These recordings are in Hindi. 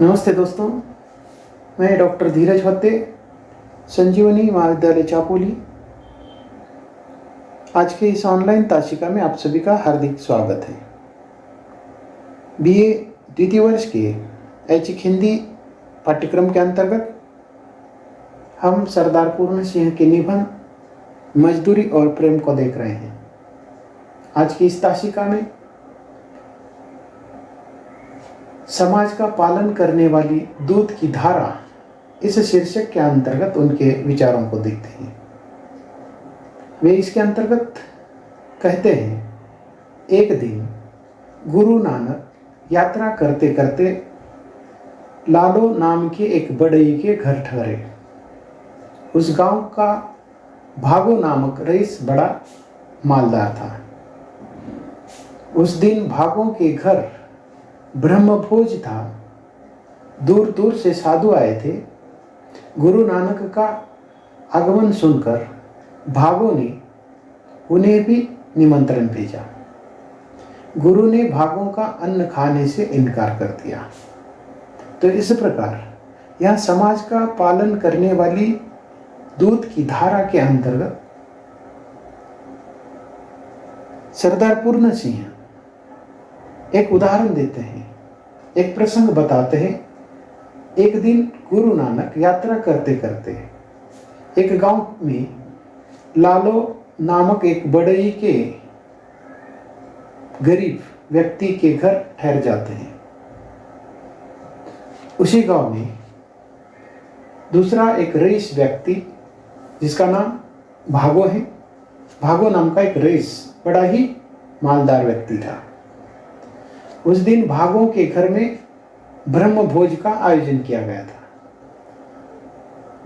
नमस्ते दोस्तों, मैं डॉक्टर धीरज भत्ते, संजीवनी महाविद्यालय चापोली। आज के इस ऑनलाइन ताशिका में आप सभी का हार्दिक स्वागत है। बीए द्वितीय वर्ष के ऐच्छिक हिंदी पाठ्यक्रम के अंतर्गत हम सरदार पूर्ण सिंह के निबंध मजदूरी और प्रेम को देख रहे हैं। आज की इस ताशिका में समाज का पालन करने वाली दूध की धारा इस शीर्षक के अंतर्गत उनके विचारों को देखते हैं। वे इसके अंतर्गत कहते हैं, एक दिन गुरु नानक यात्रा करते करते लालो नाम के एक बढ़ई के घर ठहरे। उस गांव का भागो नामक रईस बड़ा मालदार था। उस दिन भागों के घर ब्रह्मभोज था। दूर दूर से साधु आए थे। गुरु नानक का आगमन सुनकर भागों ने उन्हें भी निमंत्रण भेजा। गुरु ने भागों का अन्न खाने से इनकार कर दिया। तो इस प्रकार यह समाज का पालन करने वाली दूध की धारा के अंतर्गत सरदार पूर्ण सिंह एक उदाहरण देते हैं, एक प्रसंग बताते हैं। एक दिन गुरु नानक यात्रा करते करते एक गांव में लालो नामक एक बढ़ई के गरीब व्यक्ति के घर ठहर जाते हैं। उसी गांव में दूसरा एक रईस व्यक्ति जिसका नाम भागो है, भागो नाम का एक रईस बड़ा ही मालदार व्यक्ति था। उस दिन भागों के घर में ब्रह्म भोज का आयोजन किया गया था।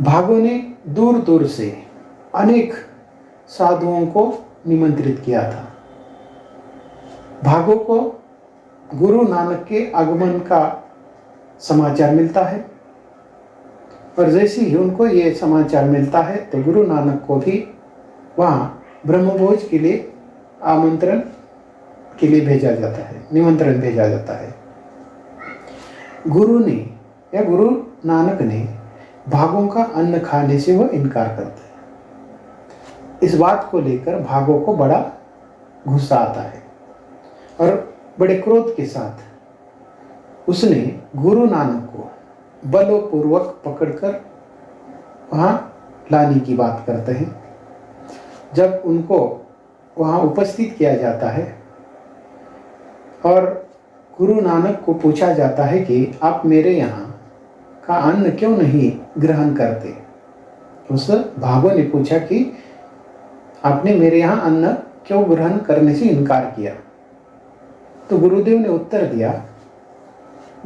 भागों ने दूर दूर से अनेक साधुओं को निमंत्रित किया था। भागों को गुरु नानक के आगमन का समाचार मिलता है और जैसे ही उनको ये समाचार मिलता है तो गुरु नानक को भी वहाँ ब्रह्मभोज के लिए आमंत्रण के लिए भेजा जाता है, निमंत्रण भेजा जाता है। गुरु ने या गुरु नानक ने भागों का अन्न खाने से वो इनकार करते हैं। इस बात को लेकर भागों को बड़ा गुस्सा आता है और बड़े क्रोध के साथ उसने गुरु नानक को बलपूर्वक पकड़कर वहाँ लाने की बात करते हैं। जब उनको वहाँ उपस्थित किया जाता है और गुरु नानक को पूछा जाता है कि आप मेरे यहाँ का अन्न क्यों नहीं ग्रहण करते। उस भागो ने पूछा कि आपने मेरे यहाँ अन्न क्यों ग्रहण करने से इनकार किया। तो गुरुदेव ने उत्तर दिया,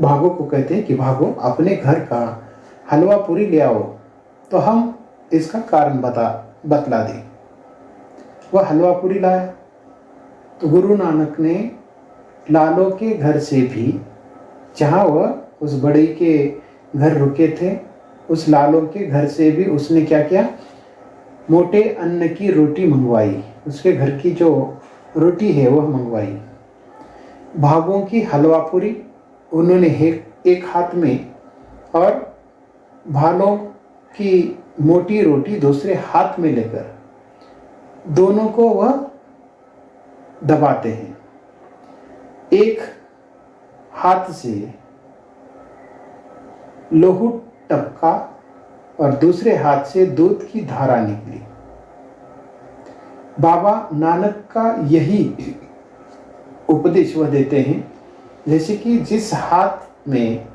भागो को कहते हैं कि भागो अपने घर का हलवा पूरी ले आओ तो हम इसका कारण बतला दें। वह हलवा पूरी लाया तो गुरु नानक ने लालो के घर से भी, जहाँ वह उस बड़ई के घर रुके थे, उस लालो के घर से भी उसने क्या किया, मोटे अन्न की रोटी मंगवाई। उसके घर की जो रोटी है वह मंगवाई। भागों की हलवा पूरी उन्होंने एक हाथ में और भालों की मोटी रोटी दूसरे हाथ में लेकर दोनों को वह दबाते हैं। एक हाथ से लोहू टपका और दूसरे हाथ से दूध की धारा निकली। बाबा नानक का यही उपदेश वह देते हैं, जैसे कि जिस हाथ में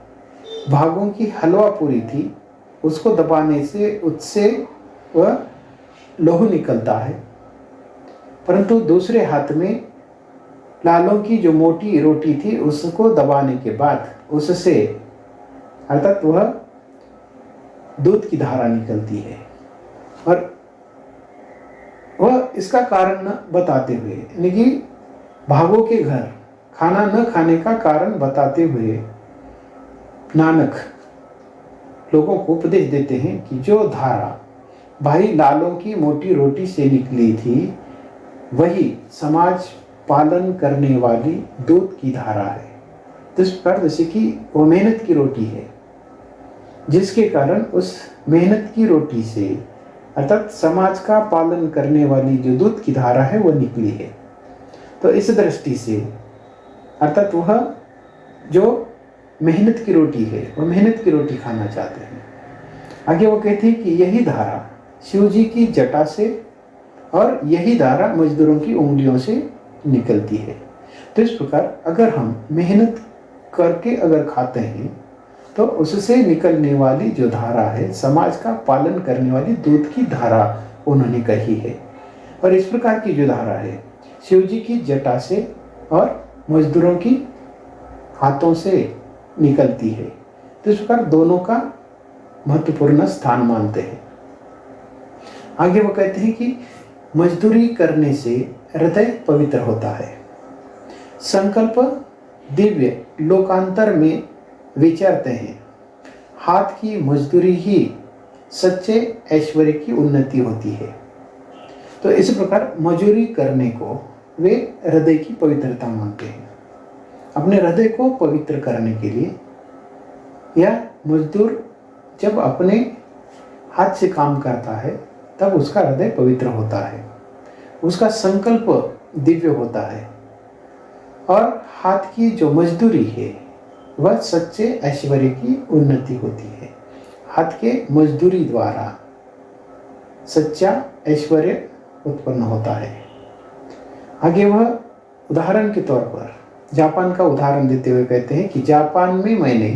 भागों की हलवा पूरी थी उसको दबाने से उससे वह लोहू निकलता है, परंतु दूसरे हाथ में लालों की जो मोटी रोटी थी उसको दबाने के बाद उससे अर्थात वह दूध की धारा निकलती है। और वह इसका कारण बताते हुए, यानी कि भागों के घर खाना न खाने का कारण बताते हुए नानक लोगों को उपदेश देते हैं कि जो धारा भाई लालों की मोटी रोटी से निकली थी वही समाज पालन करने वाली दूध की धारा है। तो इस प्रकार जैसे कि वो मेहनत की रोटी है, जिसके कारण उस मेहनत की रोटी से अर्थात समाज का पालन करने वाली जो दूध की धारा है वो निकली है। तो इस दृष्टि से अर्थात वह जो मेहनत की रोटी है वह मेहनत की रोटी खाना चाहते हैं। आगे वो कहते हैं कि यही धारा शिव जी की जटा से और यही धारा मजदूरों की उंगलियों से निकलती है। तो इस प्रकार अगर हम मेहनत करके अगर खाते हैं तो उससे निकलने वाली जो धारा है समाज का पालन करने वाली दूध की धारा उन्होंने कही है। और इस प्रकार की जो धारा है शिव जी की जटा से और मजदूरों की हाथों से निकलती है। तो इस प्रकार दोनों का महत्वपूर्ण स्थान मानते हैं। आगे वो कहते हैं कि मजदूरी करने से हृदय पवित्र होता है। संकल्प दिव्य लोकांतर में विचरते हैं। हाथ की मजदूरी ही सच्चे ऐश्वर्य की उन्नति होती है। तो इस प्रकार मजदूरी करने को वे हृदय की पवित्रता मानते हैं। अपने हृदय को पवित्र करने के लिए या मजदूर जब अपने हाथ से काम करता है तब उसका हृदय पवित्र होता है, उसका संकल्प दिव्य होता है और हाथ की जो मजदूरी है वह सच्चे ऐश्वर्य की उन्नति होती है। हाथ के मजदूरी द्वारा सच्चा ऐश्वर्य उत्पन्न होता है। आगे वह उदाहरण के तौर पर जापान का उदाहरण देते हुए कहते हैं कि जापान में मैंने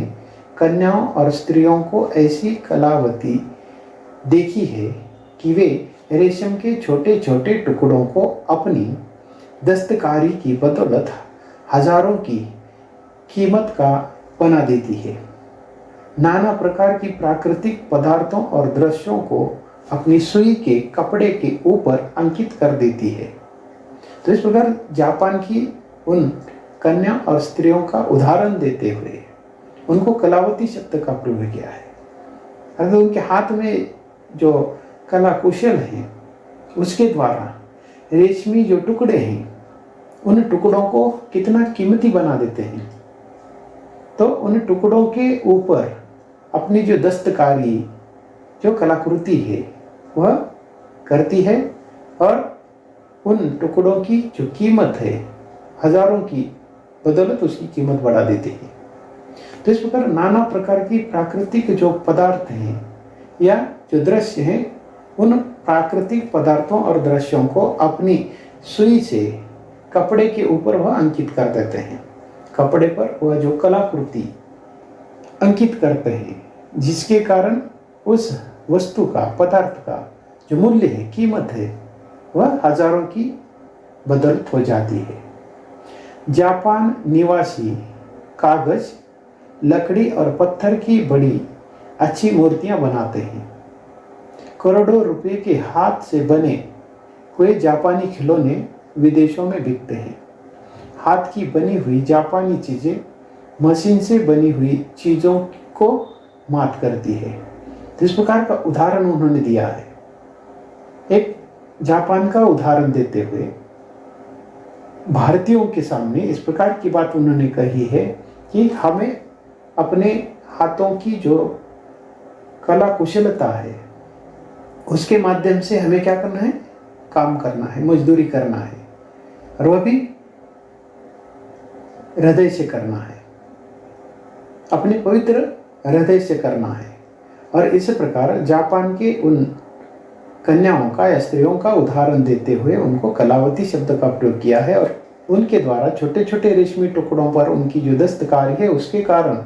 कन्याओं और स्त्रियों को ऐसी कलावती देखी है कि वे रेशम के छोटे छोटे टुकड़ों को अपनी दस्तकारी की बदौलत हजारों की कीमत का बना देती है। नाना प्रकार की प्राकृतिक पदार्थों और दृश्यों को अपनी सुई के कपड़े के ऊपर अंकित कर देती है। तो इस प्रकार जापान की उन कन्या और स्त्रियों का उदाहरण देते हुए उनको कलावती शब्द का प्रयोग किया है। अगर उनके हाथ में जो कला कुशल हैं उसके द्वारा रेशमी जो टुकड़े हैं उन टुकड़ों को कितना कीमती बना देते हैं। तो उन टुकड़ों के ऊपर अपनी जो दस्तकारी जो कलाकृति है वह करती है और उन टुकड़ों की जो कीमत है हजारों की बदौलत उसकी कीमत बढ़ा देती है। तो इस प्रकार नाना प्रकार की प्राकृतिक जो पदार्थ हैं या जो दृश्य हैं उन प्राकृतिक पदार्थों और दृश्यों को अपनी सुई से कपड़े के ऊपर वह अंकित कर देते हैं। कपड़े पर वह जो कलाकृति अंकित करते हैं जिसके कारण उस वस्तु का पदार्थ का जो मूल्य है कीमत है वह हजारों की बदौलत हो जाती है। जापान निवासी कागज लकड़ी और पत्थर की बड़ी अच्छी मूर्तियां बनाते हैं। करोड़ों रुपए के हाथ से बने हुए जापानी खिलौने विदेशों में बिकते हैं। हाथ की बनी हुई जापानी चीजें मशीन से बनी हुई चीजों को मात करती है। तो इस प्रकार का उदाहरण उन्होंने दिया है। एक जापान का उदाहरण देते हुए भारतीयों के सामने इस प्रकार की बात उन्होंने कही है कि हमें अपने हाथों की जो कला कुशलता है उसके माध्यम से हमें क्या करना है, काम करना है, मजदूरी करना है और वह भी हृदय से करना है, अपने पवित्र हृदय से करना है। और इस प्रकार जापान के उन कन्याओं का या स्त्रियों का उदाहरण देते हुए उनको कलावती शब्द का प्रयोग किया है और उनके द्वारा छोटे छोटे रेशमी टुकड़ों पर उनकी जो दस्तकारी है उसके कारण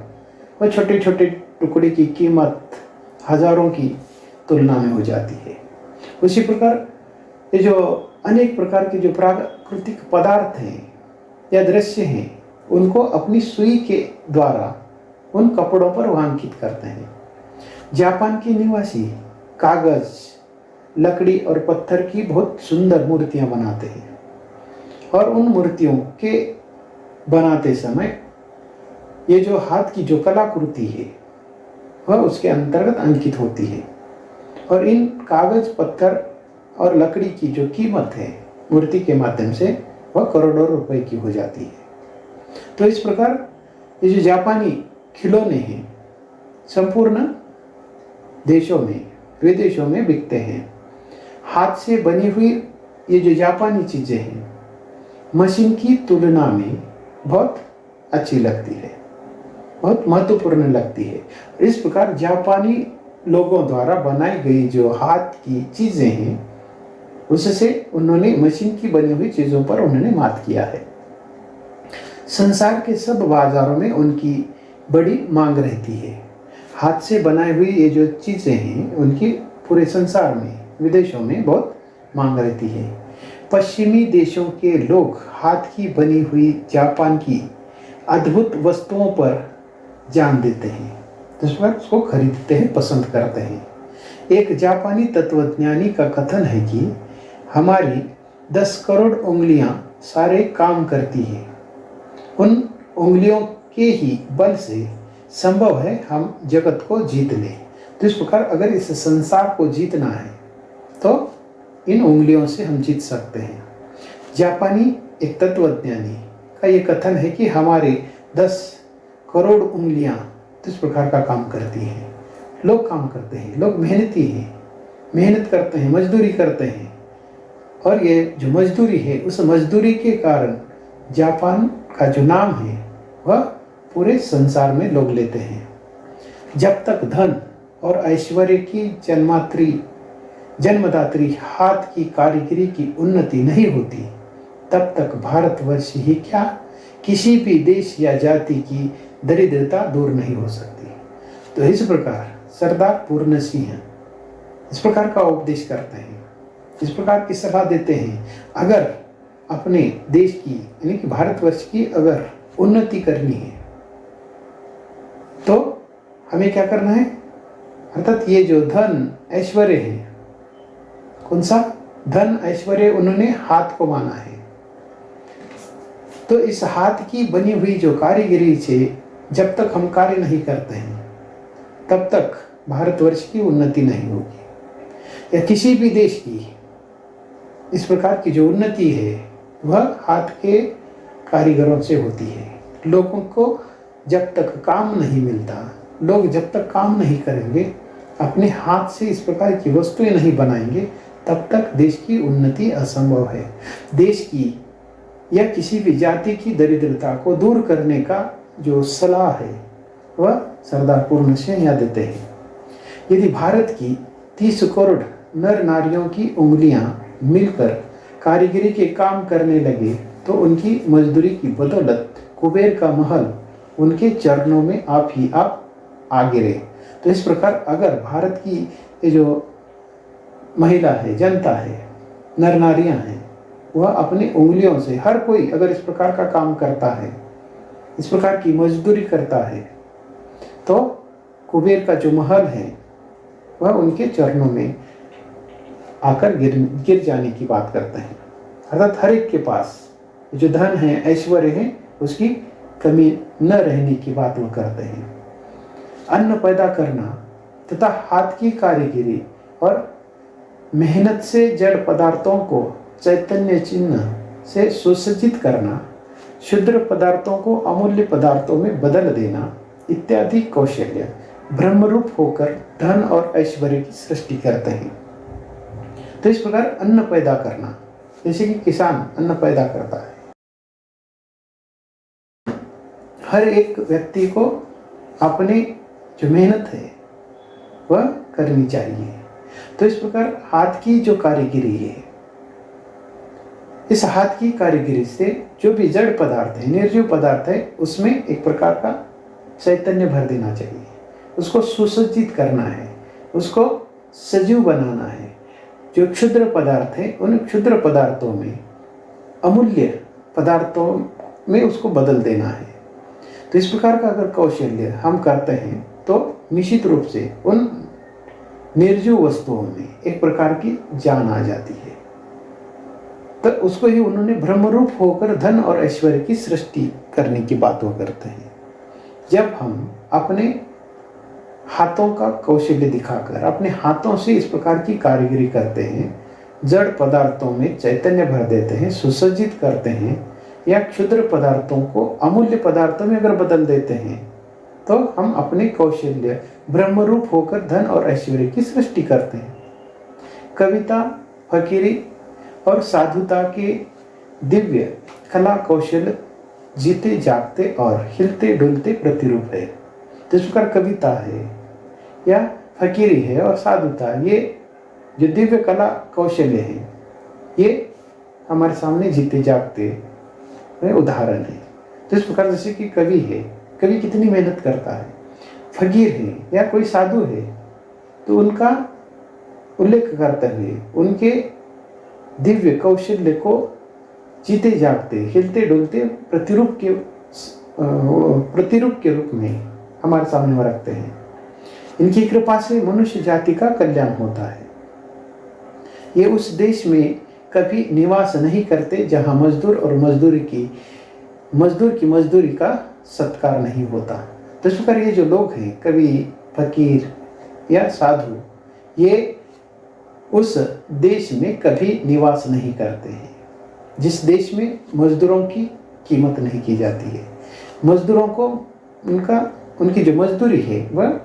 वह छोटे छोटे टुकड़े की कीमत हजारों की तुलना में हो जाती है। उसी प्रकार ये जो अनेक प्रकार के जो प्राकृतिक पदार्थ हैं या दृश्य हैं उनको अपनी सुई के द्वारा उन कपड़ों पर वह अंकित करते हैं। जापान के निवासी कागज लकड़ी और पत्थर की बहुत सुंदर मूर्तियां बनाते हैं और उन मूर्तियों के बनाते समय ये जो हाथ की जो कलाकृति है वह उसके अंतर्गत अंकित होती है और इन कागज पत्थर और लकड़ी की जो कीमत है मूर्ति के माध्यम से वह करोड़ों रुपए की हो जाती है। तो इस प्रकार ये जो जापानी खिलौने हैं संपूर्ण देशों में विदेशों में बिकते हैं। हाथ से बनी हुई ये जो जापानी चीज़ें हैं मशीन की तुलना में बहुत अच्छी लगती है, बहुत महत्वपूर्ण लगती है। इस प्रकार जापानी लोगों द्वारा बनाई गई जो हाथ की चीज़ें हैं उससे उन्होंने मशीन की बनी हुई चीज़ों पर उन्होंने मात किया है। संसार के सब बाजारों में उनकी बड़ी मांग रहती है। हाथ से बनाई हुई ये जो चीज़ें हैं उनकी पूरे संसार में विदेशों में बहुत मांग रहती है। पश्चिमी देशों के लोग हाथ की बनी हुई जापान की अद्भुत वस्तुओं पर जान देते हैं, तो उसको खरीदते हैं, पसंद करते हैं। एक जापानी तत्वज्ञानी का कथन है कि हमारी 10 करोड़ उंगलियां सारे काम करती हैं, उन उंगलियों के ही बल से संभव है हम जगत को जीत लें। तो इस प्रकार अगर इस संसार को जीतना है तो इन उंगलियों से हम जीत सकते हैं। जापानी एक तत्वज्ञानी का ये कथन है कि हमारे 10 करोड़ उंगलियां इस प्रकार का काम करती हैं। लोग काम करते हैं, लोग मेहनती हैं, मेहनत करते हैं, मजदूरी करते हैं, और ये जो मजदूरी है उस मजदूरी के कारण जापान का जो नाम है वह पूरे संसार में लोग लेते हैं। जब तक धन और ऐश्वर्य की जन्मदात्री हाथ की कारीगरी की उन्नति नहीं होती तब तक भारतवर्ष ही क्या किसी भी देश या जाति की दरिद्रता दूर नहीं हो सकती। तो इस प्रकार सरदार पूर्ण सिंह इस प्रकार का उपदेश करते हैं, इस प्रकार की सलाह देते हैं। अगर अपने देश की यानी कि भारतवर्ष की अगर उन्नति करनी है तो हमें क्या करना है, अर्थात ये जो धन ऐश्वर्य है, कौन सा धन ऐश्वर्य उन्होंने हाथ को माना है, तो इस हाथ की बनी हुई जो कारीगरी से जब तक हम कार्य नहीं करते हैं तब तक भारतवर्ष की उन्नति नहीं होगी, या किसी भी देश की इस प्रकार की जो उन्नति है वह हाथ के कारीगरों से होती है। लोगों को जब तक काम नहीं मिलता, लोग जब तक काम नहीं करेंगे, अपने हाथ से इस प्रकार की वस्तुएं नहीं बनाएंगे, तब तक देश की उन्नति असंभव है। देश की या किसी भी जाति की दरिद्रता को दूर करने का जो सलाह है वह सरदार पूर्ण सिंह यहाँ देते हैं। यदि भारत की 30 करोड़ नर नारियों की उंगलियां मिलकर कारीगरी के काम करने लगे तो उनकी मजदूरी की बदौलत कुबेर का महल उनके चरणों में आप ही आप आ गिरे। तो इस प्रकार अगर भारत की ये जो महिला है, जनता है, नर नारियां हैं, वह अपनी उंगलियों से हर कोई अगर इस प्रकार का काम करता है, इस प्रकार की मजदूरी करता है, तो कुबेर का जो महल है वह उनके चरणों में आकर गिर जाने की बात करते हैं। अर्थात हर एक के पास जो धन है, ऐश्वर्य है, उसकी कमी न रहने की बात वो करते हैं। अन्न पैदा करना तथा हाथ की कारीगरी और मेहनत से जड़ पदार्थों को चैतन्य चिन्ह से सुसज्जित करना, शुद्र पदार्थों को अमूल्य पदार्थों में बदल देना इत्यादि कौशल्य ब्रह्मरूप होकर धन और ऐश्वर्य की सृष्टि करते हैं। तो इस प्रकार अन्न पैदा करना, जैसे कि किसान अन्न पैदा करता है, हर एक व्यक्ति को अपनी जो मेहनत है वह करनी चाहिए। तो इस प्रकार हाथ की जो कारीगरी है, इस हाथ की कारीगरी से जो भी जड़ पदार्थ है, निर्जीव पदार्थ है, उसमें एक प्रकार का चैतन्य भर देना चाहिए, उसको सुसज्जित करना है, उसको सजीव बनाना है। जो क्षुद्र पदार्थ है उन क्षुद्र पदार्थों में अमूल्य पदार्थों में उसको बदल देना है। तो इस प्रकार का अगर कौशल्य हम करते हैं तो निश्चित रूप से उन निर्जीव वस्तुओं में एक प्रकार की जान आ जाती है। तो उसको ही उन्होंने ब्रह्मरूप होकर धन और ऐश्वर्य की सृष्टि करने की बात वो करते हैं। जब हम अपने हाथों का कौशल्य दिखाकर अपने हाथों से इस प्रकार की कारीगरी करते हैं, जड़ पदार्थों में चैतन्य भर देते हैं, सुसज्जित करते हैं, या क्षुद्र पदार्थों को अमूल्य पदार्थों में अगर बदल देते हैं तो हम अपने कौशल्य ब्रह्मरूप होकर धन और ऐश्वर्य की सृष्टि करते हैं। कविता, फकीरी और साधुता के दिव्य कला कौशल जीते जागते और हिलते डुलते प्रतिरूप है। जिस प्रकार कविता है या फकीरी है और साधुता, ये जो दिव्य कला कौशल्य है, ये हमारे सामने जीते जागते उदाहरण है। तो इस प्रकार जैसे कि कवि है, कवि कितनी मेहनत करता है, फकीर है या कोई साधु है तो उनका उल्लेख करते हुए उनके दिव्य कौशल्य को जीते जागते हिलते डुलते प्रतिरूप के रूप में हमारे सामने वो रखते हैं। इनकी कृपा से मनुष्य जाति का कल्याण होता है। ये उस देश में कभी निवास नहीं करते जहां मजदूर और मजदूर की मजदूरी का सत्कार नहीं होता। तो इस प्रकार ये जो लोग हैं, कवि, फकीर या साधु, ये उस देश में कभी निवास नहीं करते हैं जिस देश में मजदूरों की कीमत नहीं की जाती है। मजदूरों को उनकी जो मजदूरी है वह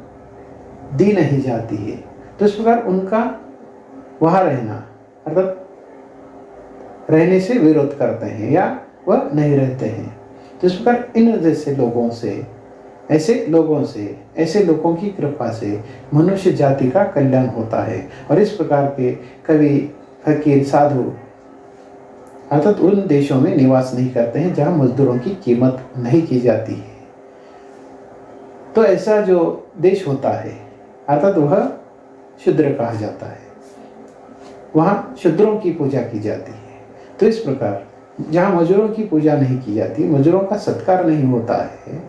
दी नहीं जाती है। तो इस प्रकार उनका वहाँ रहना अर्थात रहने से विरोध करते हैं या वह नहीं रहते हैं। तो इस प्रकार इन जैसे लोगों से, ऐसे लोगों की कृपा से मनुष्य जाति का कल्याण होता है। और इस प्रकार के कवि, फकीर, साधु अर्थात उन देशों में निवास नहीं करते हैं जहां मजदूरों की कीमत नहीं की जाती है। तो ऐसा जो देश होता है अर्थात वह शूद्र कहा जाता है, वहां शूद्रों की पूजा की जाती है। तो इस प्रकार जहां मजदूरों की पूजा नहीं की जाती, मजदूरों का सत्कार नहीं होता है,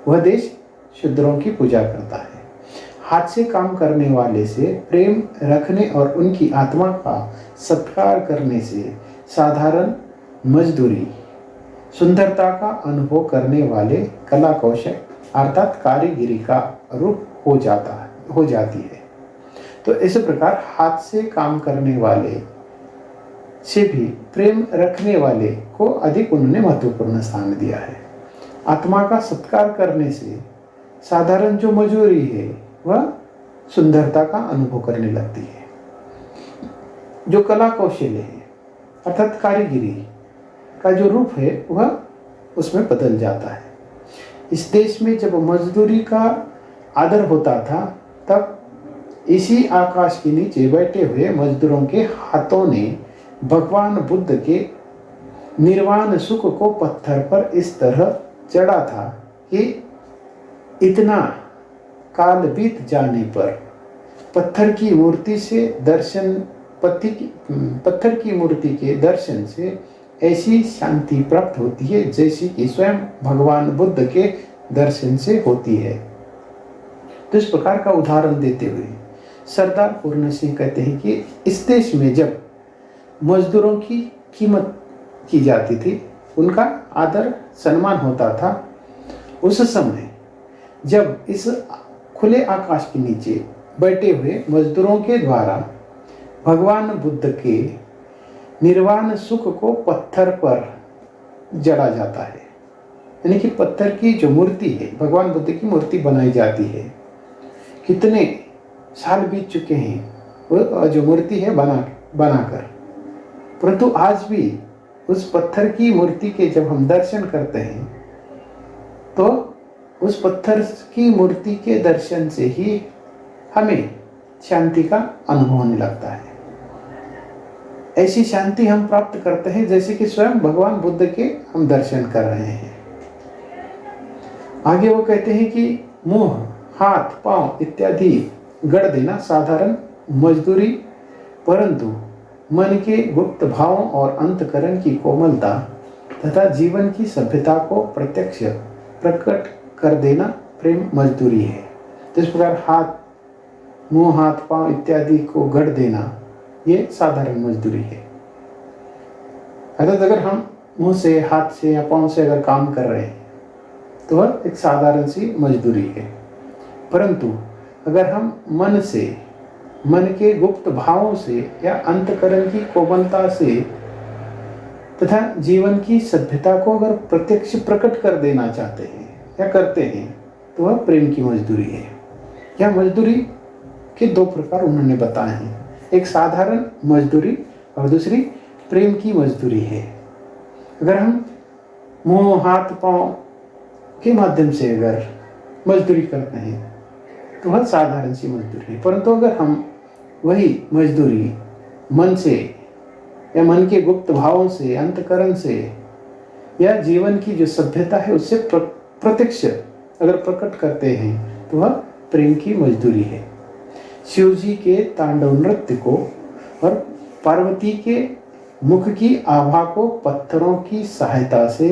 वह देश शूद्रों की पूजा करता है। हाथ से काम करने वाले से प्रेम रखने और उनकी आत्मा का सत्कार करने से साधारण मजदूरी सुंदरता का अनुभव करने वाले कला कौशल अर्थात कारीगिरी का रूप हो जाती है। तो इस प्रकार हाथ से काम करने वाले से भी प्रेम रखने वाले को अधिक उन्होंने महत्वपूर्ण स्थान दिया है। आत्मा का सत्कार करने से साधारण जो मजदूरी है वह सुंदरता का अनुभव करने लगती है। जो कला कौशल्य है अर्थात कारीगिरी का जो रूप है वह उसमें बदल जाता है। इस देश में जब मजदूरी का आदर होता था तब इसी आकाश के नीचे बैठे हुए मजदूरों के हाथों ने भगवान बुद्ध के निर्वाण सुख को पत्थर पर इस तरह चढ़ा था कि इतना काल बीत जाने पर पत्थर की मूर्ति के दर्शन से ऐसी शांति प्राप्त होती है जैसी कि स्वयं भगवान बुद्ध के दर्शन से होती है। तो इस प्रकार का उदाहरण देते हुए सरदार पूर्ण सिंह कहते हैं कि इस देश में जब मजदूरों की कीमत की जाती थी, उनका आदर सम्मान होता था, उस समय जब इस खुले आकाश के नीचे बैठे हुए मजदूरों के द्वारा भगवान बुद्ध के निर्वाण सुख को पत्थर पर जड़ा जाता है, यानी कि पत्थर की जो मूर्ति है, भगवान बुद्ध की मूर्ति बनाई जाती है। कितने साल बीत चुके हैं वो जो मूर्ति है बनाकर, परंतु आज भी उस पत्थर की मूर्ति के जब हम दर्शन करते हैं तो उस पत्थर की मूर्ति के दर्शन से ही हमें शांति का अनुभव होने लगता है। ऐसी शांति हम प्राप्त करते हैं जैसे कि स्वयं भगवान बुद्ध के हम दर्शन कर रहे हैं। आगे वो कहते हैं कि मुंह, हाथ, पांव इत्यादि गढ़ देना साधारण मजदूरी, परंतु मन के गुप्त भावों और अंतकरण की कोमलता तथा जीवन की सभ्यता को प्रत्यक्ष प्रकट कर देना प्रेम मजदूरी है। तो इस प्रकार मुंह, हाथ, पांव इत्यादि को गढ़ देना ये साधारण मजदूरी है। अर्थात अगर हम मुंह से, हाथ से या पांव से अगर काम कर रहे हैं तो वह एक साधारण सी मजदूरी है, परंतु अगर हम मन से, मन के गुप्त भावों से या अंतकरण की कोमलता से तथा जीवन की सभ्यता को अगर प्रत्यक्ष प्रकट कर देना चाहते हैं या करते हैं तो वह प्रेम की मजदूरी है। यह मजदूरी के दो प्रकार उन्होंने बताए हैं, एक साधारण मजदूरी और दूसरी प्रेम की मजदूरी है। अगर हम मुंह हाथ पांव के माध्यम से अगर मजदूरी करते हैं तो वह साधारण सी मजदूरी है, परंतु अगर हम वही मजदूरी मन से या मन के गुप्त भावों से, अंतकरण से या जीवन की जो सभ्यता है उससे प्रत्यक्ष अगर प्रकट करते हैं तो वह प्रेम की मजदूरी है। शिव जी के तांडव नृत्य को और पार्वती के मुख की आभा को पत्थरों की सहायता से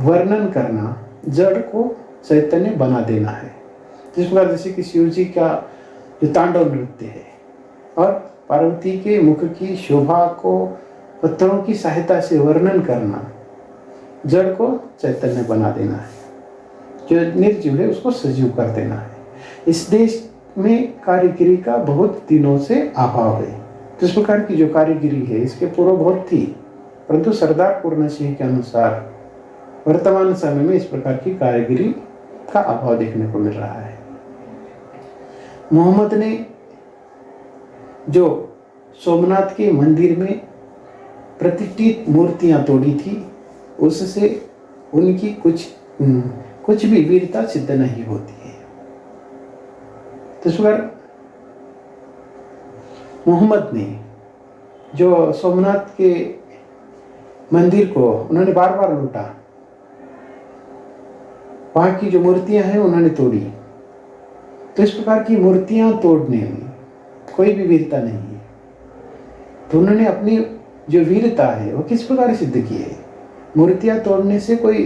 वर्णन करना जड़ को चैतन्य बना देना है। जिस प्रकार जैसे कि शिव जी का जो तांडव नृत्य है और पार्वती के मुख की शोभा को पत्थरों की सहायता से वर्णन करना जड़ को चैतन्य बना देना है, जो निर्जीव है उसको सजीव कर देना है। इस देश में कारीगिरी का बहुत दिनों से अभाव है। जिस प्रकार की जो कारीगिरी है इसके पूर्व बहुत थी, परंतु सरदार पूर्ण सिंह के अनुसार वर्तमान समय में इस प्रकार की कारीगिरी का अभाव देखने को मिल रहा है। मोहम्मद ने जो सोमनाथ के मंदिर में प्रतिष्ठित मूर्तियां तोड़ी थी उससे उनकी कुछ भी वीरता सिद्ध नहीं होती है। तो इस प्रकार मोहम्मद ने जो सोमनाथ के मंदिर को उन्होंने बार बार लूटा, वहां की जो मूर्तियां हैं उन्होंने तोड़ी। तो इस प्रकार की मूर्तियां तोड़ने में कोई भी वीरता नहीं है। तो उन्होंने अपनी जो वीरता है वो किस प्रकार सिद्ध की है? मूर्तियां तोड़ने से कोई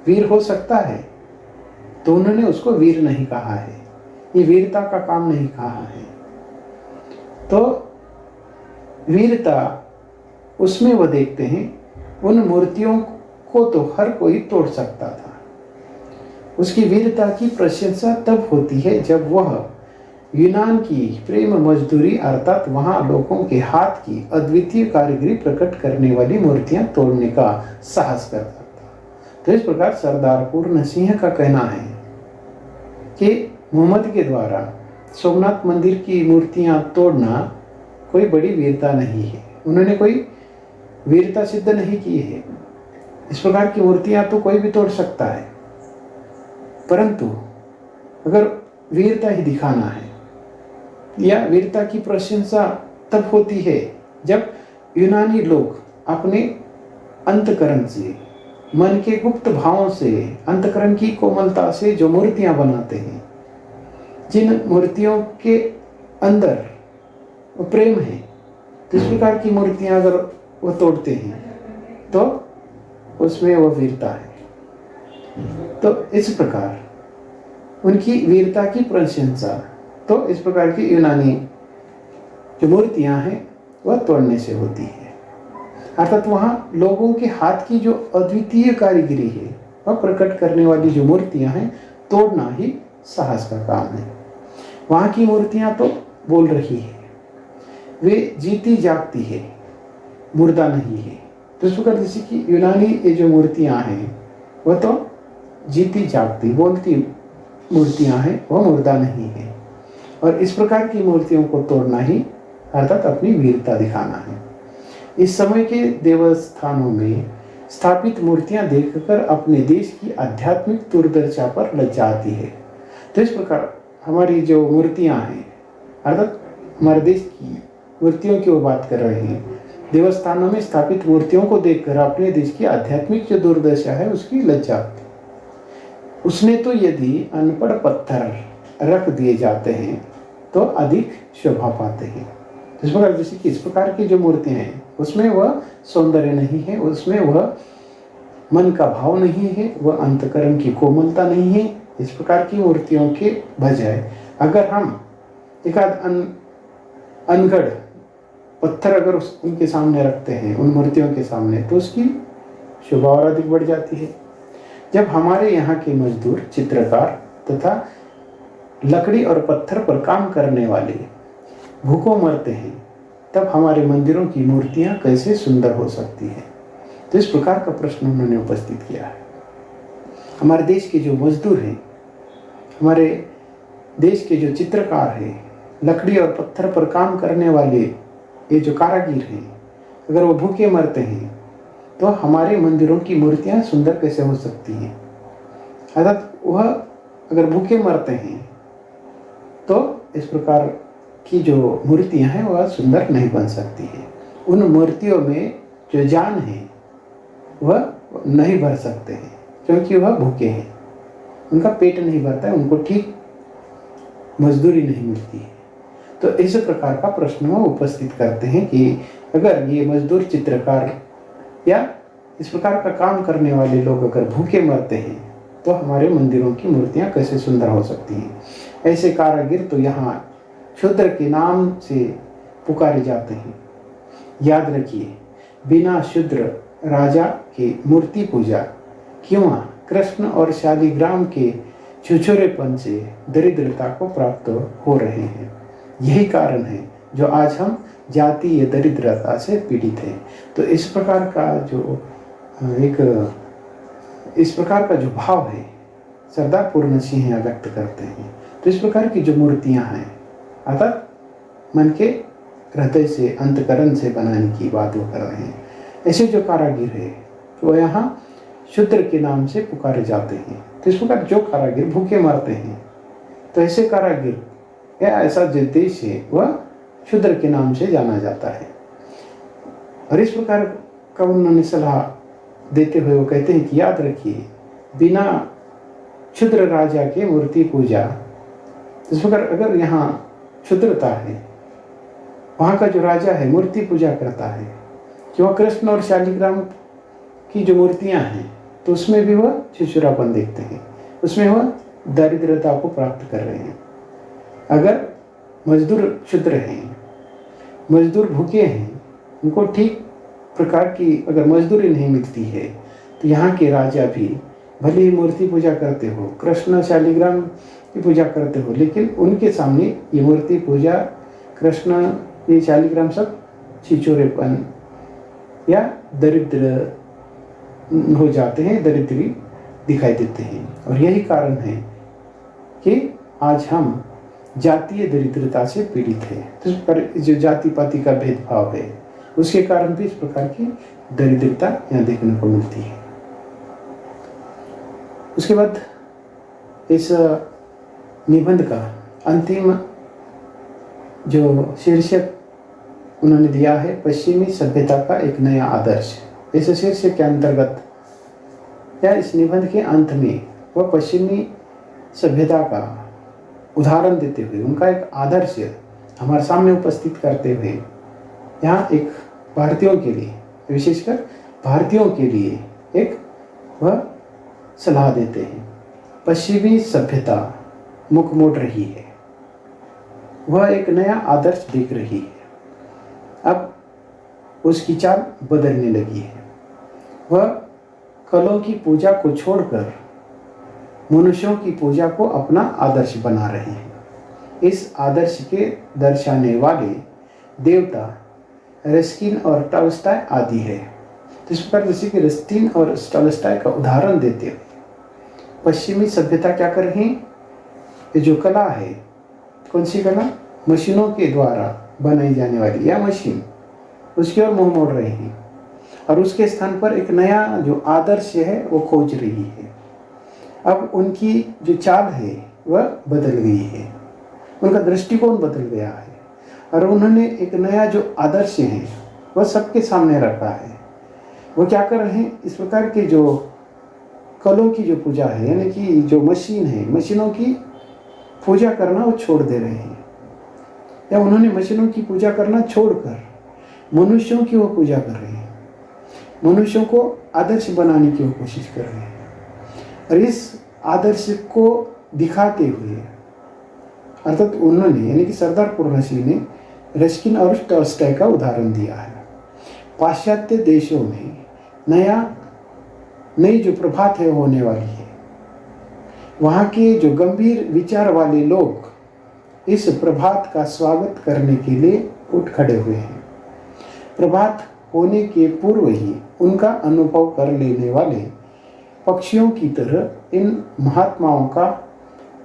वीर हो सकता है? तो उन्होंने उसको वीर नहीं कहा है, ये वीरता का काम नहीं कहा है। तो वीरता उसमें वो देखते हैं, उन मूर्तियों को तो हर कोई तोड़ सकता था। उसकी वीरता की प्रशंसा तब होती है जब वह यूनान की प्रेम मजदूरी अर्थात वहां लोगों के हाथ की अद्वितीय कारीगरी प्रकट करने वाली मूर्तियां तोड़ने का साहस करता था। तो इस प्रकार सरदार पूर्ण सिंह का कहना है कि मोहम्मद के द्वारा सोमनाथ मंदिर की मूर्तियां तोड़ना कोई बड़ी वीरता नहीं है, उन्होंने कोई वीरता सिद्ध नहीं की है। इस प्रकार की मूर्तियां तो कोई भी तोड़ सकता है, परंतु अगर वीरता ही दिखाना है या वीरता की प्रशंसा तब होती है जब यूनानी लोग अपने अंतकरण से, मन के गुप्त भावों से, अंतकरण की कोमलता से जो मूर्तियां बनाते हैं, जिन मूर्तियों के अंदर प्रेम है, तो इस प्रकार की मूर्तियां अगर वो तोड़ते हैं तो उसमें वो वीरता है। तो इस प्रकार उनकी वीरता की प्रशंसा तो इस प्रकार की यूनानी जो मूर्तियां हैं वह तोड़ने से होती है। अर्थात वहाँ लोगों के हाथ की जो अद्वितीय कारीगरी है वह प्रकट करने वाली जो मूर्तियां हैं तोड़ना ही साहस का काम है। वहाँ की मूर्तियां तो बोल रही है, वे जीती जागती है, मुर्दा नहीं है। तो इस प्रकार जैसे कि यूनानी ये जो मूर्तियां हैं वह तो जीती जागती बोलती मूर्तियां हैं, वह मुर्दा नहीं है। और इस प्रकार की मूर्तियों को तोड़ना ही अर्थात अपनी वीरता दिखाना है। इस समय के देवस्थानों में स्थापित मूर्तियां देखकर अपने देश की आध्यात्मिक दुर्दशा पर लज्जा आती है। तो इस प्रकार हमारी जो मूर्तियां हैं अर्थात हमारे देश की मूर्तियों की वो बात कर रहे हैं, देवस्थानों में स्थापित मूर्तियों को देखकर अपने देश की आध्यात्मिक जो दुर्दशा है उसकी लज्जा आती है। उसने तो यदि अनपढ़ पत्थर रख दिए जाते हैं तो अधिक शोभा पाते हैं। इस प्रकार जैसे कि इस प्रकार की जो मूर्तियां हैं उसमें वह सौंदर्य नहीं है, उसमें वह मन का भाव नहीं है, वह अंतकरण की कोमलता नहीं है। इस प्रकार की मूर्तियों के बजाय अगर हम एक आध अनगढ़ पत्थर अगर उनके सामने रखते हैं, उन मूर्तियों के सामने, तो उसकी शोभा और अधिक बढ़ जाती है। जब हमारे यहाँ के मजदूर, चित्रकार तथा लकड़ी और पत्थर पर काम करने वाले भूखों मरते हैं, तब हमारे मंदिरों की मूर्तियाँ कैसे सुंदर हो सकती है। तो इस प्रकार का प्रश्न उन्होंने उपस्थित किया है। हमारे देश के जो मजदूर हैं, हमारे देश के जो चित्रकार हैं, लकड़ी और पत्थर पर काम करने वाले ये जो कारागिर हैं, अगर वो भूखे मरते हैं तो हमारे मंदिरों की मूर्तियां सुंदर कैसे हो सकती हैं? अर्थात वह अगर भूखे मरते हैं तो इस प्रकार की जो मूर्तियां हैं वह सुंदर नहीं बन सकती हैं। उन मूर्तियों में जो जान है वह नहीं भर सकते हैं, क्योंकि वह भूखे हैं, उनका पेट नहीं भरता है, उनको ठीक मजदूरी नहीं मिलती है। तो इस प्रकार का प्रश्न वो उपस्थित करते हैं कि अगर ये मजदूर चित्रकार या इस प्रकार का काम करने वाले लोग अगर भूखे मरते हैं तो हमारे मंदिरों की मूर्तियां कैसे सुंदर हो सकती हैं? ऐसे कारागिर तो यहाँ शूद्र के नाम से पुकारे जाते हैं। याद रखिए, बिना शूद्र राजा के मूर्ति पूजा क्यों कृष्ण और शालिग्राम के छुछुरेपन से दरिद्रता को प्राप्त हो रहे हैं। यही कारण है जो आज हम जातीय दरिद्रता से पीड़ित हैं। तो इस प्रकार का जो जो भाव है सरदार पूर्ण सिंह यहाँ व्यक्त करते हैं। तो इस प्रकार की जो मूर्तियाँ हैं अर्थात मन के हृदय से, अंतकरण से बनाने की बात वो कर रहे हैं। ऐसे जो कारागिर है वो यहाँ शूद्र के नाम से पुकारे जाते हैं। तो इस प्रकार जो कारागिर भूखे मरते हैं तो ऐसे कारागिर या ऐसा जो देश है वह शूद्र के नाम से जाना जाता है। और इस प्रकार का उन्होंने सलाह देते हुए वो कहते हैं कि याद रखिए, बिना क्षुद्र राजा के मूर्ति पूजा, इस प्रकार अगर यहाँ क्षुद्रता है, वहाँ का जो राजा है मूर्ति पूजा करता है कि वह कृष्ण और शालिग्राम की जो मूर्तियाँ हैं तो उसमें भी वह छिछुरापन देखते हैं, उसमें वह दरिद्रता को प्राप्त कर रहे हैं। अगर मजदूर क्षुद्र हैं, मजदूर भूखे हैं, उनको ठीक प्रकार की अगर मजदूरी नहीं मिलती है तो यहाँ के राजा भी भले ही मूर्ति पूजा करते हो, कृष्ण शालिग्राम की पूजा करते हो, लेकिन उनके सामने ये मूर्ति पूजा, कृष्ण, ये शालिग्राम सब छिछोरेपन या दरिद्र हो जाते हैं, दरिद्री दिखाई देते हैं। और यही कारण है कि आज हम जातीय दरिद्रता से पीड़ित है। तो पर जो जाति पाति का भेदभाव है उसके कारण भी इस प्रकार की दरिद्रता यहाँ देखने को मिलती है। उसके बाद इस निबंध का अंतिम जो शीर्षक उन्होंने दिया है, पश्चिमी सभ्यता का एक नया आदर्श। इस शीर्षक के अंतर्गत या इस निबंध के अंत में वह पश्चिमी सभ्यता का उदाहरण देते हुए, उनका एक आदर्श हमारे सामने उपस्थित करते हुए यहाँ एक भारतीयों के लिए, विशेषकर भारतीयों के लिए एक वह सलाह देते हैं। पश्चिमी सभ्यता मुख मोड़ रही है, वह एक नया आदर्श देख रही है, अब उसकी चाल बदलने लगी है। वह कलों की पूजा को छोड़कर मनुष्यों की पूजा को अपना आदर्श बना रहे हैं। इस आदर्श के दर्शाने वाले देवता रस्किन और टॉल्स्टॉय आदि है। तो इस प्रकार जैसे कि रस्किन और टॉल्स्टॉय का उदाहरण देते हुए पश्चिमी सभ्यता क्या कर रही है, ये जो कला है, कौन सी कला, मशीनों के द्वारा बनाई जाने वाली या मशीन, उसकी ओर मुंह मोड़ रही है और उसके स्थान पर एक नया जो आदर्श है वो खोज रही है। अब उनकी जो चाल है वह बदल गई है, उनका दृष्टिकोण बदल गया है और उन्होंने एक नया जो आदर्श है वह सबके सामने रखा है। वो क्या कर रहे हैं, इस प्रकार के जो कलों की जो पूजा है, यानी कि जो मशीन है, मशीनों की पूजा करना वो छोड़ दे रहे हैं, या उन्होंने मशीनों की पूजा करना छोड़कर मनुष्यों की वो पूजा कर रहे हैं, मनुष्यों को आदर्श बनाने की वो कोशिश कर रहे हैं। और इस आदर्श को दिखाते हुए अर्थात उन्होंने, यानी कि सरदार पूर्ण सिंह ने रस्किन और टॉल्स्टॉय का उदाहरण दिया है। पाश्चात्य देशों में नई जो प्रभात है होने वाली है, वहाँ के जो गंभीर विचार वाले लोग इस प्रभात का स्वागत करने के लिए उठ खड़े हुए हैं। प्रभात होने के पूर्व ही उनका अनुभव कर लेने वाले पक्षियों की तरह इन महात्माओं का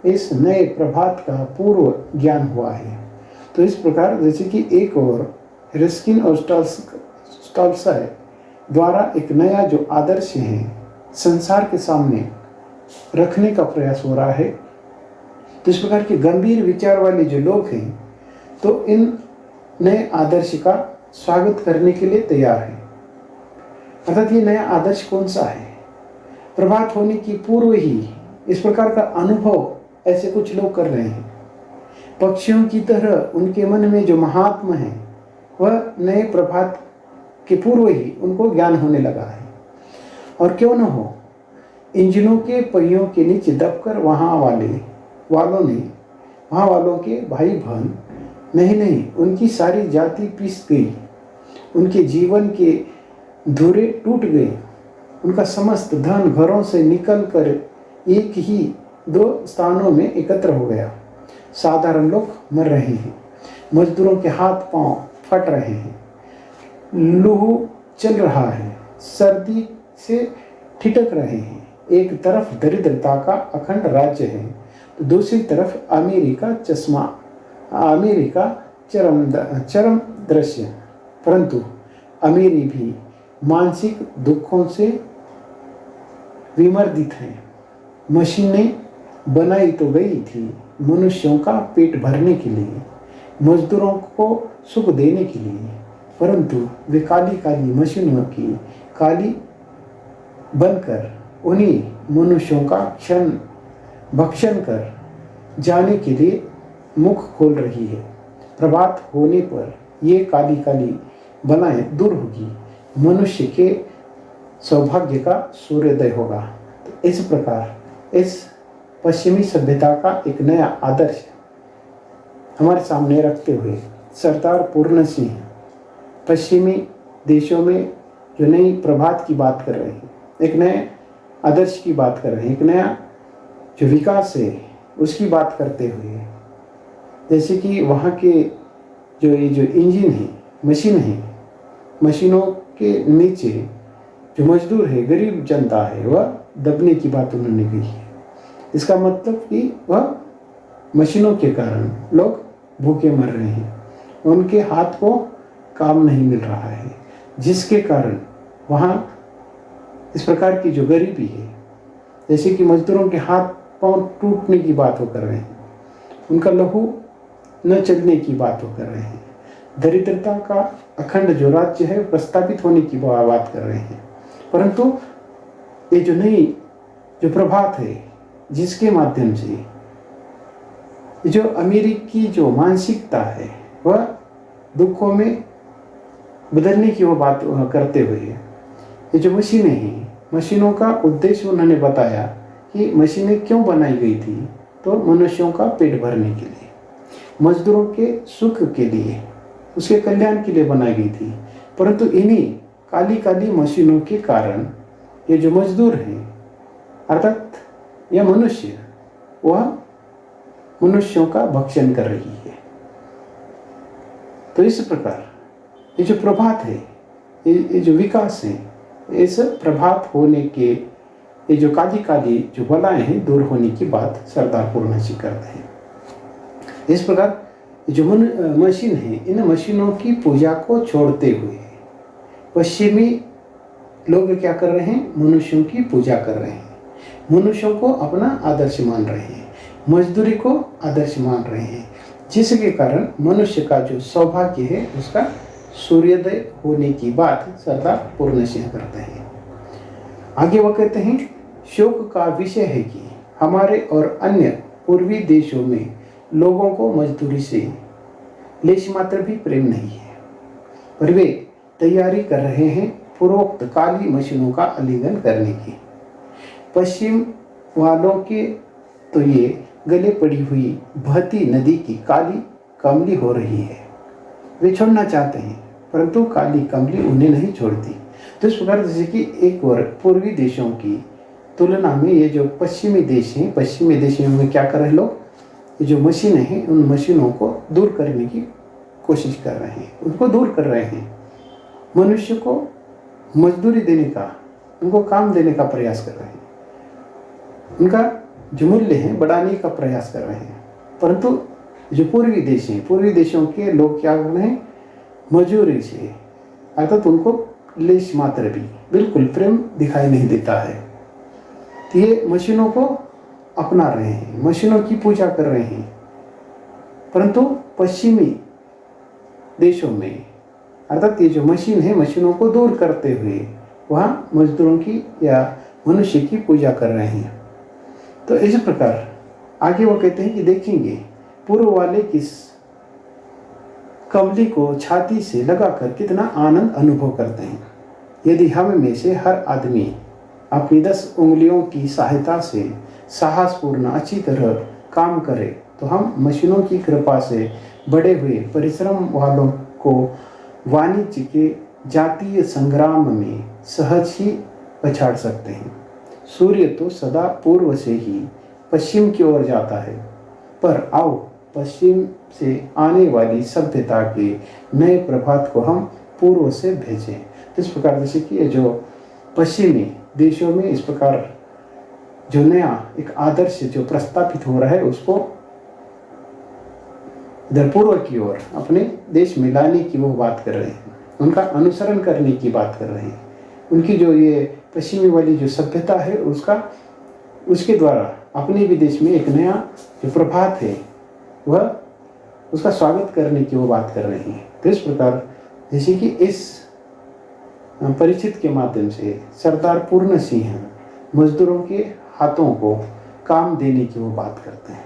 इस नए प्रभात का पूर्व ज्ञान हुआ है। तो इस प्रकार जैसे कि एक और रस्किन और टॉल्स्टॉय द्वारा एक नया जो आदर्श है संसार के सामने रखने का प्रयास हो रहा है, तो इस प्रकार के गंभीर विचार वाले जो लोग हैं तो इन नए आदर्श का स्वागत करने के लिए तैयार है। अर्थात ये नया आदर्श कौन सा है? प्रभात होने की पूर्व ही इस प्रकार का अनुभव ऐसे कुछ लोग कर रहे हैं। पक्षियों की तरह उनके मन में जो महात्मा है वह नए प्रभात के पूर्व ही उनको ज्ञान होने लगा है। और क्यों न हो, इंजनों के पहियों के नीचे दबकर वहाँ वालों के भाई बहन नहीं उनकी सारी जाति पिस गई, उनके जीवन के धुरे टूट गए, उनका समस्त धन घरों से निकलकर एक ही दो स्थानों में एकत्र हो गया। साधारण लोग मर रहे हैं, मजदूरों के हाथ पांव फट रहे हैं, लूह चल रहा है, सर्दी से ठिठक रहे हैं। एक तरफ दरिद्रता का अखंड राज्य है तो दूसरी तरफ अमीरी का चरम दृश्य। परंतु अमीरी भी मानसिक दुखों से विमर्दित है। मशीनें बनाई तो गई थी मनुष्यों का पेट भरने के लिए, मजदूरों को सुख देने के लिए, परंतु वे काली काली मशीनों की काली बनकर उन्हीं मनुष्यों का भक्षण कर जाने के लिए मुख खोल रही है। प्रभात होने पर ये काली काली बलाएं दूर होगी, मनुष्य के सौभाग्य का सूर्योदय होगा। तो इस प्रकार इस पश्चिमी सभ्यता का एक नया आदर्श हमारे सामने रखते हुए सरदार पूर्ण सिंह पश्चिमी देशों में जो नई प्रभात की बात कर रहे हैं, एक नए आदर्श की बात कर रहे हैं, एक नया जो विकास है उसकी बात करते हुए, जैसे कि वहाँ के जो इंजन है, मशीन है, मशीनों के नीचे जो मजदूर है, गरीब जनता है, वह दबने की बात उन्होंने कही है। इसका मतलब कि वह मशीनों के कारण लोग भूखे मर रहे हैं, उनके हाथ को काम नहीं मिल रहा है, जिसके कारण वहाँ इस प्रकार की जो गरीबी है, जैसे कि मजदूरों के हाथ पांव टूटने की बात वो कर रहे हैं, उनका लहू न चलने की बात वो कर रहे हैं, दरिद्रता का अखंड जो राज्य है प्रस्तावित होने की बात कर रहे हैं। परंतु ये जो नई जो प्रभात है जिसके माध्यम से जो अमेरिकी जो मानसिकता है वह दुखों में बदलने की वो बात करते हुए, ये जो मशीनें हैं, मशीनों का उद्देश्य उन्होंने बताया कि मशीनें क्यों बनाई गई थी, तो मनुष्यों का पेट भरने के लिए, मजदूरों के सुख के लिए, उसके कल्याण के लिए बनाई गई थी। परंतु इन्हीं काली काली मशीनों के कारण ये जो मजदूर हैं अर्थात यह मनुष्य, वह मनुष्यों का भक्षण कर रही है। तो इस प्रकार ये जो प्रभात है, ये जो विकास है, इस प्रभात होने के ये जो काली काली जो बलाएं हैं दूर होने की बात सरदार पूर्ण सिंह करते हैं। इस प्रकार जो मशीन है, इन मशीनों की पूजा को छोड़ते हुए पश्चिमी लोग क्या कर रहे हैं, मनुष्यों की पूजा कर रहे हैं, मनुष्यों को अपना आदर्श मान रहे हैं, मजदूरी को आदर्श मान रहे हैं, जिसके कारण मनुष्य का जो सौभाग्य है उसका सूर्योदय होने की बात सरदार पूर्ण सिंह करते हैं। आगे वो कहते हैं, शोक का विषय है कि हमारे और अन्य पूर्वी देशों में लोगों को मजदूरी से लेश मात्र भी प्रेम नहीं है, पर वे तैयारी कर रहे हैं पूर्वोक्त काली मशीनों का आलिंगन करने की। पश्चिम वालों के तो ये गले पड़ी हुई बहती नदी की काली कमली हो रही है, वे छोड़ना चाहते हैं परंतु काली कमली उन्हें नहीं छोड़ती। तो इस प्रकार जैसे कि एक और पूर्वी देशों की तुलना में ये जो पश्चिमी देश हैं, पश्चिमी देशों में क्या कर रहे लोग, ये जो मशीनें हैं उन मशीनों को दूर करने की कोशिश कर रहे हैं, उनको दूर कर रहे हैं। मनुष्य को मजदूरी देने का, उनको काम देने का प्रयास कर रहे हैं, उनका जो मूल्य है बढ़ाने का प्रयास कर रहे हैं। परंतु जो पूर्वी देश हैं, पूर्वी देशों के लोग क्या कर रहे हैं, मजूरी से, अर्थात उनको लेश मात्र भी बिल्कुल प्रेम दिखाई नहीं देता है। तो ये मशीनों को अपना रहे हैं, मशीनों की पूजा कर रहे हैं। परंतु पश्चिमी देशों में, अर्थात ये जो मशीन है, मशीनों को दूर करते हुए वहाँ मजदूरों की या मनुष्य की पूजा कर रहे हैं। तो इस प्रकार आगे वो कहते हैं कि देखेंगे पूर्व वाले किस कमली को छाती से लगाकर कितना आनंद अनुभव करते हैं। यदि हम में से हर आदमी अपनी 10 उंगलियों की सहायता से साहसपूर्ण अच्छी तरह काम करे तो हम मशीनों की कृपा से बड़े हुए परिश्रम वालों को वाणिज्य के जातीय संग्राम में सहज ही पछाड़ सकते हैं। सूर्य तो सदा पूर्व से ही पश्चिम की ओर जाता है, पर आओ पश्चिम से आने वाली सभ्यता के नए प्रभात को हम पूर्व से भेजें। इस प्रकार जैसे कि ये जो पश्चिमी देशों में इस प्रकार जो नया एक आदर्श जो प्रस्तापित हो रहा है उसको इधर पूर्व की ओर अपने देश में लाने की वो बात कर रहे हैं, उनका अनुसरण करने की बात कर रहे हैं। उनकी जो ये पश्चिमी वाली जो सभ्यता है उसके द्वारा अपने भी देश में एक नया जो प्रभात है वह उसका स्वागत करने की वो बात कर रहे हैं। तो इस प्रकार जैसे कि इस परिचित के माध्यम से सरदार पूर्ण सिंह मजदूरों के हाथों को काम देने की वो बात करते हैं,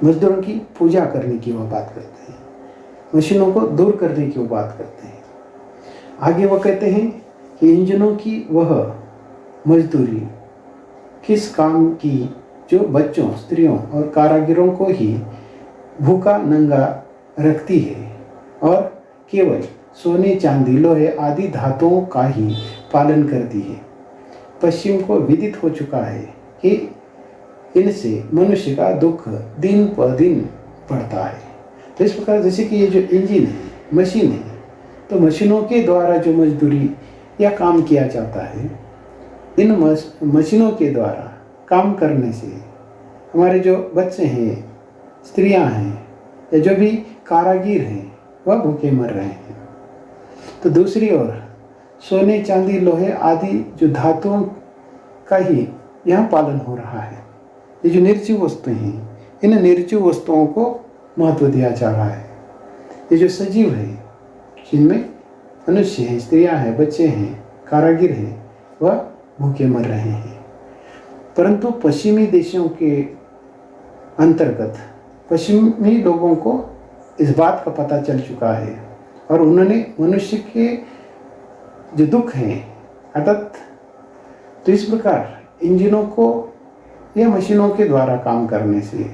मजदूरों की पूजा करने की वो बात करते हैं, मशीनों को दूर करने की वो बात करते हैं। आगे वो कहते हैं कि इंजनों की वह मजदूरी किस काम की जो बच्चों, स्त्रियों और कारागिरों को ही भूखा नंगा रखती है और केवल सोने, चांदी, लोहे आदि धातुओं का ही पालन करती है। पश्चिम को विदित हो चुका है कि इनसे मनुष्य का दुख दिन पर दिन बढ़ता है। तो इस प्रकार जैसे कि ये जो इंजन है, मशीन है, तो मशीनों के द्वारा जो मजदूरी या काम किया जाता है, इन मशीनों के द्वारा काम करने से हमारे जो बच्चे हैं, स्त्रियां हैं या जो भी कारागिर हैं वह भूखे मर रहे हैं। तो दूसरी ओर सोने, चांदी, लोहे आदि जो धातुओं का ही यहाँ पालन हो रहा है। ये जो निर्जीव वस्तुएं हैं, इन निर्जीव वस्तुओं को महत्व दिया जा रहा है। ये जो सजीव है, जिनमें मनुष्य हैं, स्त्रियां हैं, बच्चे हैं, कारागिर हैं, वह भूखे मर रहे हैं। परंतु पश्चिमी देशों के अंतर्गत पश्चिमी लोगों को इस बात का पता चल चुका है और उन्होंने मनुष्य के जो दुख हैं अर्थात, तो इस प्रकार इंजनों को या मशीनों के द्वारा काम करने से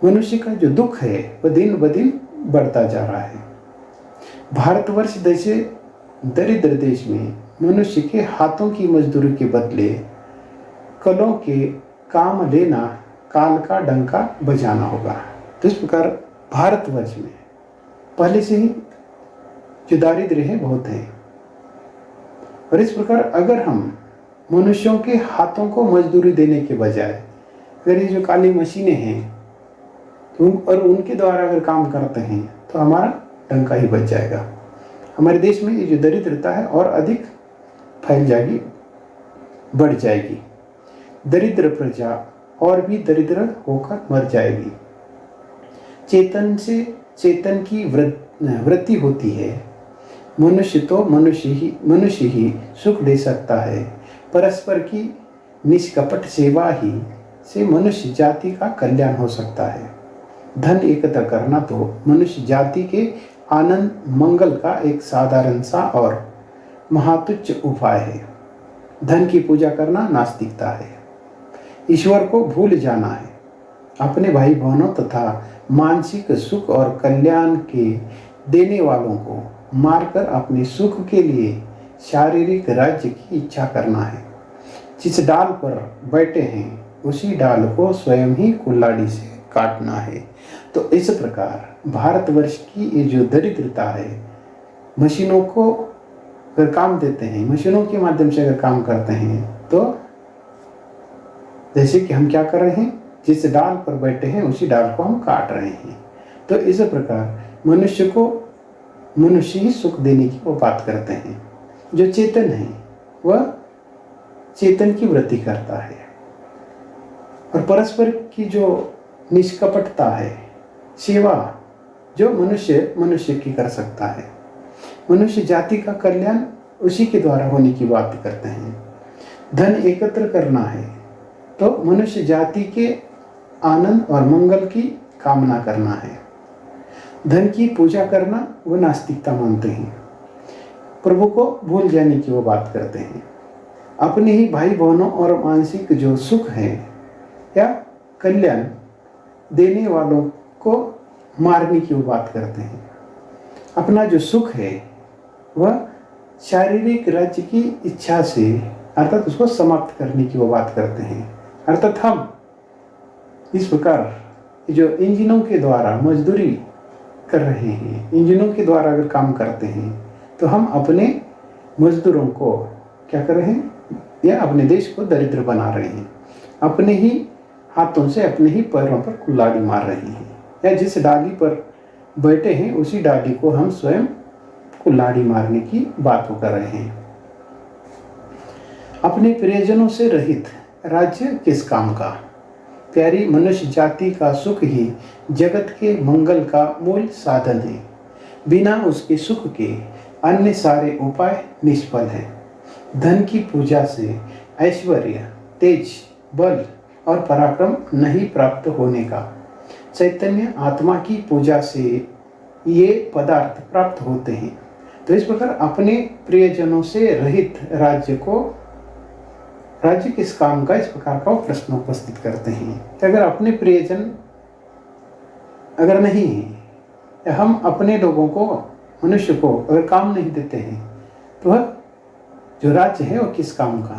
मनुष्य का जो दुख है वह दिन ब दिन बढ़ता जा रहा है। भारतवर्ष जैसे दरिद्र देश में मनुष्य के हाथों की मजदूरी के बदले कलों के काम लेना काल का डंका बजाना होगा। तो इस प्रकार भारतवर्ष में पहले से ही जो दारिद्र्य है बहुत है, और इस प्रकार अगर हम मनुष्यों के हाथों को मजदूरी देने के बजाय अगर ये जो काली मशीनें हैं और उनके द्वारा अगर काम करते हैं तो हमारा डंका ही बच जाएगा। हमारे देश में ये जो दरिद्रता है और अधिक फैल जाएगी, बढ़ जाएगी। दरिद्र प्रजा और भी दरिद्र होकर मर जाएगी। चेतन से चेतन की वृत्ति होती है। मनुष्य तो मनुष्य ही सुख दे सकता है। परस्पर की निष्कपट सेवा ही से मनुष्य जाति का कल्याण हो सकता है। धन एकत्र करना तो मनुष्य जाति के आनंद मंगल का एक साधारण सा और महातुच्छ उपाय है। धन की पूजा करना नास्तिकता है। ईश्वर को भूल जाना है। अपने भाई बहनों तथा मानसिक सुख और कल्याण के देने वालों को मारकर अपने सुख के लिए शारीरिक राज्य की इच्छा करना है। जिस डाल पर बैठे हैं उसी डाल को स्वयं ही कुल्हाड़ी से काटना है। तो इस प्रकार भारतवर्ष की ये जो दरिद्रता है, मशीनों को अगर काम देते हैं, मशीनों के माध्यम से अगर काम करते हैं, तो जैसे कि हम क्या कर रहे हैं, जिस डाल पर बैठे हैं उसी डाल को हम काट रहे हैं। तो इस प्रकार मनुष्य को मनुष्य ही सुख देने की वो बात करते हैं। जो चेतन है वह चेतन की वृद्धि करता है, और परस्पर की जो निष्कपटता है, सेवा जो मनुष्य की कर सकता है, मनुष्य जाति का कल्याण उसी के द्वारा होने की बात करते हैं। धन एकत्र करना है तो मनुष्य जाति के आनंद और मंगल की कामना करना है। धन की पूजा करना वो नास्तिकता मानते हैं। प्रभु को भूल जाने की वो बात करते हैं। अपने ही भाई बहनों और मानसिक जो सुख है या कल्याण देने वालों को मारने की वो बात करते हैं। अपना जो सुख है वह शारीरिक राज्य की इच्छा से अर्थात उसको समाप्त करने की वो बात करते हैं। अर्थात हम इस प्रकार जो इंजनों के द्वारा मजदूरी कर रहे हैं, इंजनों के द्वारा अगर काम करते हैं, तो हम अपने मजदूरों को क्या कर रहे हैं, या अपने देश को दरिद्र बना रहे हैं। अपने ही हाथों से अपने ही पैरों पर कुल्हाड़ी मार रहे हैं, या जिस डाली पर बैठे हैं उसी डाली को हम स्वयं कुल्हाड़ी मारने की बात कर रहे हैं। अपने प्रियजनों से रहित राज्य किस काम का। प्यारी मनुष्य जाति का सुख ही जगत के मंगल का मूल साधन है। बिना उसके सुख के अन्य सारे उपाय निष्फल हैं। धन की पूजा से ऐश्वर्य, तेज, बल और पराक्रम नहीं प्राप्त होने का। चैतन्य आत्मा की पूजा से ये पदार्थ प्राप्त होते हैं। तो इस प्रकार अपने प्रियजनों से रहित राज्य किस काम का, इस प्रकार का वो प्रश्न उपस्थित करते हैं कि अगर अपने प्रियजन अगर नहीं है, या हम अपने लोगों को, मनुष्य को अगर काम नहीं देते हैं, तो वह जो राज्य है वो किस काम का।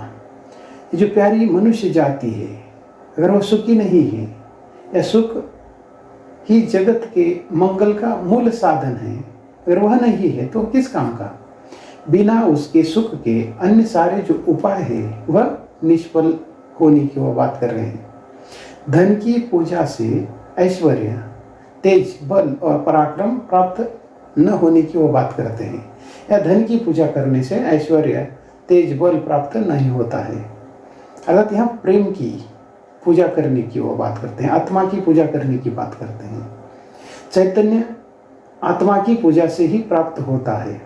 ये जो प्यारी मनुष्य जाति है, अगर वो सुखी नहीं है, या सुख ही जगत के मंगल का मूल साधन है, अगर वह नहीं है तो किस काम का। बिना उसके सुख के अन्य सारे जो उपाय है वह निष्फल होने की वो बात कर रहे हैं। धन की पूजा से ऐश्वर्य, तेज, बल और पराक्रम प्राप्त न होने की वो बात करते हैं, या धन की पूजा करने से ऐश्वर्य, तेज, बल प्राप्त नहीं होता है। अर्थात यहाँ प्रेम की पूजा करने की वो बात करते हैं, आत्मा की पूजा करने की बात करते हैं। चैतन्य आत्मा की पूजा से ही प्राप्त होता है।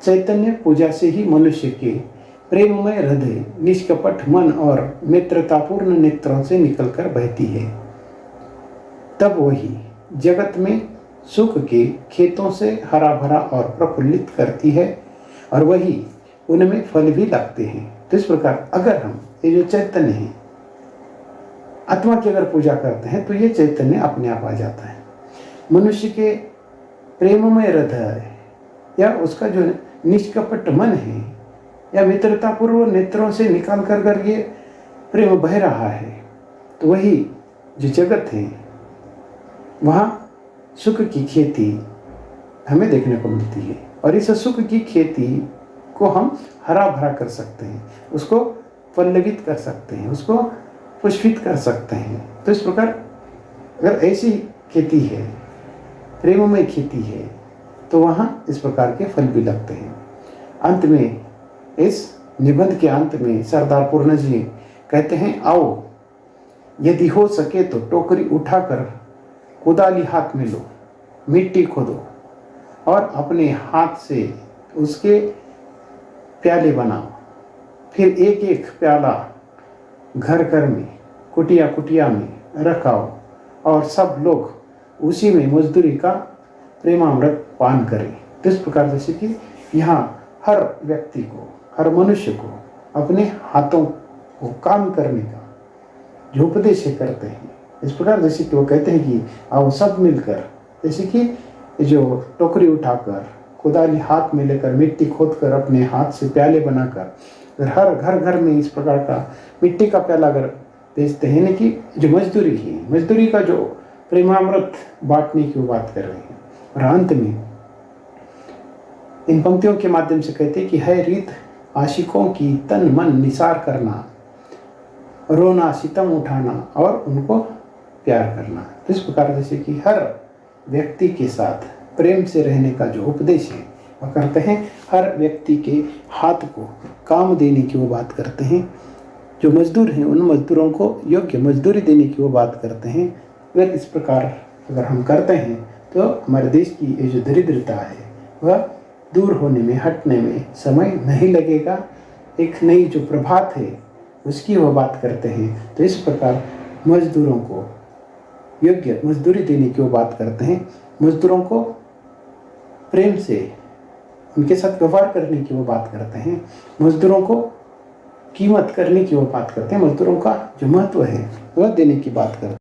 चैतन्य पूजा से ही मनुष्य के प्रेममय हृदय, निष्कपट मन और मित्रतापूर्ण नेत्रों से निकलकर बहती है। तब वही जगत में सुख के खेतों से हरा भरा और प्रफुल्लित करती है, और वही उनमें फल भी लगते हैं। तो इस प्रकार अगर हम ये जो चैतन्य है, आत्मा की अगर पूजा करते हैं, तो ये चैतन्य अपने आप आ जाता है। मनुष्य के प्रेममय हृदय या उसका जो निष्कपट मन है, या मित्रतापूर्व नेत्रों से निकाल कर ये प्रेम बह रहा है, तो वही जो जगत है वहाँ सुख की खेती हमें देखने को मिलती है। और इस सुख की खेती को हम हरा भरा कर सकते हैं, उसको पल्लवित कर सकते हैं, उसको पुष्पित कर सकते हैं। तो इस प्रकार अगर ऐसी खेती है, प्रेममय खेती है, तो वहाँ इस प्रकार के फल भी लगते हैं। अंत में, इस निबंध के अंत में सरदार पूर्ण जी कहते हैं, आओ यदि हो सके तो टोकरी उठाकर कुदाली हाथ में लो, मिट्टी खोदो और अपने हाथ से उसके प्याले बनाओ। फिर एक एक प्याला घर घर में, कुटिया कुटिया में रखाओ, और सब लोग उसी में मजदूरी का प्रेमामृत पान करें। तो इस प्रकार जैसे कि यहाँ हर व्यक्ति को, हर मनुष्य को अपने हाथों को काम करने का जो उपदेश करते हैं, इस प्रकार जैसे कि वो कहते हैं कि आओ सब मिलकर, जैसे कि जो टोकरी उठाकर, कुदाली हाथ में लेकर, मिट्टी खोदकर, अपने हाथ से प्याले बनाकर, हर घर घर में इस प्रकार का मिट्टी का प्याला अगर बेचते हैं, यानी कि जो मजदूरी है, मजदूरी का जो प्रेमामृत बांटने की बात कर रहे हैं। और अंत में इन पंक्तियों के माध्यम से कहते हैं कि है रीत आशिकों की तन मन निसार करना, रोना सितम उठाना और उनको प्यार करना। तो इस प्रकार जैसे कि हर व्यक्ति के साथ प्रेम से रहने का जो उपदेश है वह करते हैं, हर व्यक्ति के हाथ को काम देने की वो बात करते हैं, जो मजदूर हैं उन मजदूरों को योग्य मजदूरी देने की वो बात करते हैं। अगर इस प्रकार अगर हम करते हैं तो हमारे देश की ये जो दरिद्रता है वह दूर होने में, हटने में समय नहीं लगेगा। एक नई जो प्रभात है उसकी वह बात करते हैं। तो इस प्रकार मजदूरों को योग्य मजदूरी देने की वो बात करते हैं, मजदूरों को प्रेम से उनके साथ व्यवहार करने की वो बात करते हैं, मजदूरों को कीमत करने की वो बात करते हैं, मजदूरों का जो महत्व है वह देने की बात करते हैं।